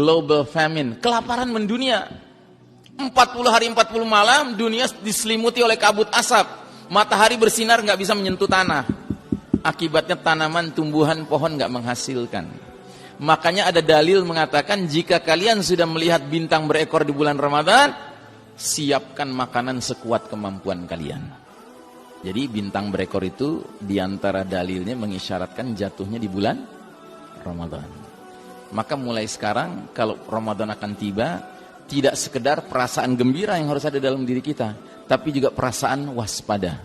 global famine, kelaparan mendunia. 40 hari 40 malam dunia diselimuti oleh kabut asap. Matahari bersinar nggak bisa menyentuh tanah. Akibatnya tanaman, tumbuhan, pohon nggak menghasilkan. Makanya ada dalil mengatakan jika kalian sudah melihat bintang berekor di bulan Ramadan, siapkan makanan sekuat kemampuan kalian. Jadi bintang berekor itu diantara dalilnya mengisyaratkan jatuhnya di bulan Ramadan. Maka mulai sekarang kalau Ramadan akan tiba, tidak sekedar perasaan gembira yang harus ada dalam diri kita, tapi juga perasaan waspada.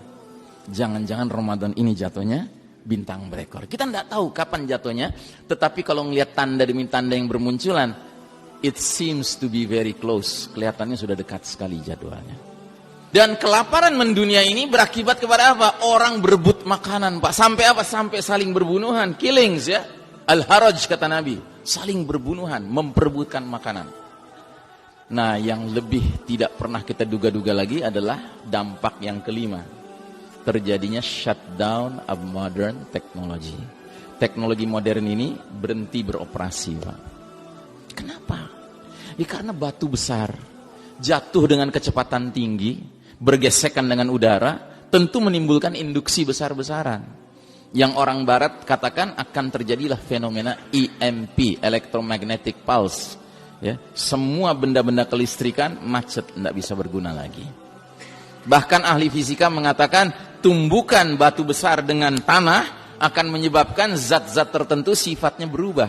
Jangan-jangan Ramadan ini jatuhnya bintang berekor. Kita tidak tahu kapan jatuhnya, tetapi kalau melihat tanda demi tanda yang bermunculan, it seems to be very close. Kelihatannya sudah dekat sekali jadwalnya. Dan kelaparan mendunia ini berakibat kepada apa? Orang berebut makanan, Pak. Sampai apa? Sampai saling berbunuhan, killings ya. Al-haraj kata Nabi, saling berbunuhan, memperebutkan makanan. Nah, yang lebih tidak pernah kita duga-duga lagi adalah dampak yang kelima. Terjadinya shutdown of modern technology. Teknologi modern ini berhenti beroperasi, Pak. Kenapa? Ya karena batu besar jatuh dengan kecepatan tinggi, bergesekan dengan udara, tentu menimbulkan induksi besar-besaran. Yang orang barat katakan akan terjadilah fenomena EMP, electromagnetic pulse. Ya, semua benda-benda kelistrikan macet, tidak bisa berguna lagi. Bahkan ahli fisika mengatakan tumbukan batu besar dengan tanah akan menyebabkan zat-zat tertentu sifatnya berubah.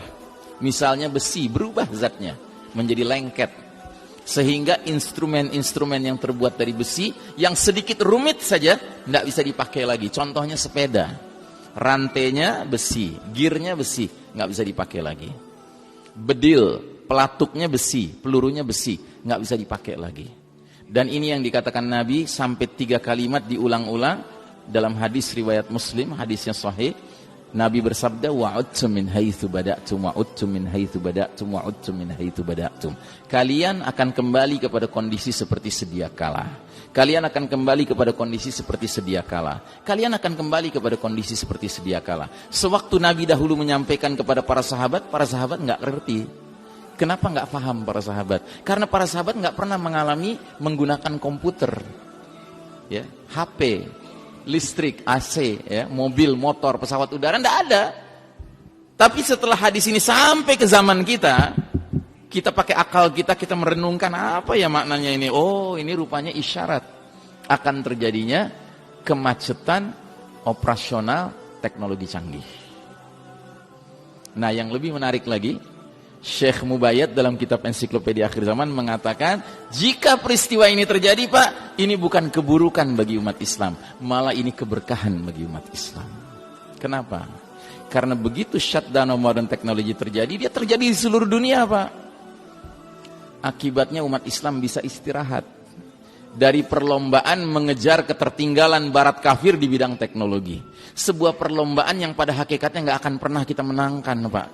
Misalnya besi, berubah zatnya menjadi lengket. Sehingga instrumen-instrumen yang terbuat dari besi yang sedikit rumit saja tidak bisa dipakai lagi. Contohnya sepeda, rantainya besi, gearnya besi, nggak bisa dipakai lagi. Bedil, pelatuknya besi, pelurunya besi, nggak bisa dipakai lagi. Dan ini yang dikatakan Nabi sampai 3 kalimat diulang-ulang dalam hadis riwayat Muslim, hadisnya sahih. Nabi bersabda, wa'udtum min haitsu bada'tum wa'udtum min haitsu bada'tum wa'udtum min haitsu bada'tum. Kalian akan kembali kepada kondisi seperti sedia kala. Kalian akan kembali kepada kondisi seperti sedia kala. Kalian akan kembali kepada kondisi seperti sedia kala. Sewaktu Nabi dahulu menyampaikan kepada para sahabat nggak ngerti. Kenapa nggak paham para sahabat? Karena para sahabat nggak pernah mengalami menggunakan komputer, ya, HP, listrik, AC, ya, mobil, motor, pesawat udara, nggak ada. Tapi setelah hadis ini sampai ke zaman kita, kita pakai akal kita merenungkan apa ya maknanya ini. Oh, ini rupanya isyarat akan terjadinya kemacetan operasional teknologi canggih. Nah, yang lebih menarik lagi, Syekh Mubayyad dalam kitab Ensiklopedia Akhir Zaman mengatakan, jika peristiwa ini terjadi, Pak, ini bukan keburukan bagi umat Islam, malah ini keberkahan bagi umat Islam. Kenapa? Karena begitu shutdown modern technology terjadi, dia terjadi di seluruh dunia, Pak. Akibatnya umat Islam bisa istirahat dari perlombaan mengejar ketertinggalan barat kafir di bidang teknologi. Sebuah perlombaan yang pada hakikatnya nggak akan pernah kita menangkan, Pak.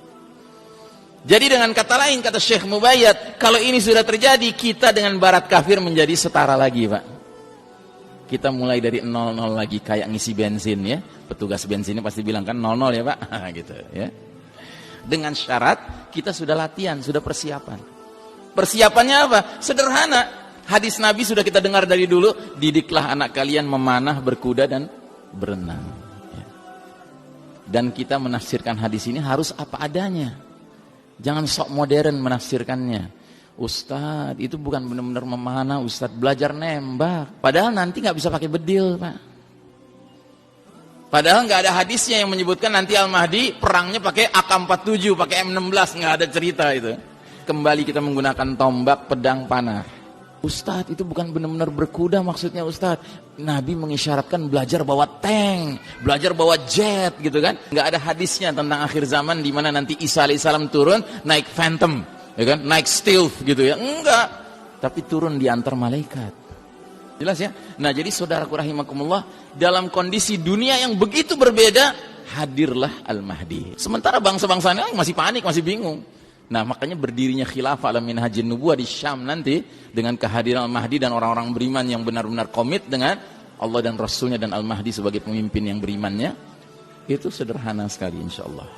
Jadi dengan kata lain, kata Syekh Mubayyad, kalau ini sudah terjadi, kita dengan barat kafir menjadi setara lagi, Pak. Kita mulai dari 00 lagi, kayak ngisi bensin ya. Petugas bensinnya pasti bilang kan 00 ya, Pak. Gitu ya. Dengan syarat kita sudah latihan, sudah persiapan. Persiapannya apa? Sederhana. Hadis Nabi sudah kita dengar dari dulu, didiklah anak kalian memanah, berkuda dan berenang. Ya. Dan kita menafsirkan hadis ini harus apa adanya. Jangan sok modern menafsirkannya. Ustadz, itu bukan benar-benar memanah, Ustadz belajar nembak. Padahal nanti nggak bisa pakai bedil, Pak. Padahal nggak ada hadisnya yang menyebutkan nanti Al-Mahdi perangnya pakai AK-47, pakai M16, nggak ada cerita itu. Kembali kita menggunakan tombak, pedang, panah. Ustadz, itu bukan benar-benar berkuda maksudnya, Ustadz. Nabi mengisyaratkan belajar bawa tank, belajar bawa jet gitu kan. Nggak ada hadisnya tentang akhir zaman di mana nanti Isa alaihissalam turun naik Phantom, ya kan? Naik Stealth gitu ya. Enggak. Tapi turun di antar malaikat. Jelas ya? Nah, jadi saudaraku rahimakumullah, dalam kondisi dunia yang begitu berbeda, hadirlah Al-Mahdi. Sementara bangsa-bangsa lain masih panik, masih bingung. Nah, makanya berdirinya khilafah ala minhajin nubuwah di Syam nanti dengan kehadiran Al-Mahdi dan orang-orang beriman yang benar-benar komit dengan Allah dan Rasulnya dan Al-Mahdi sebagai pemimpin yang berimannya, itu sederhana sekali insyaallah.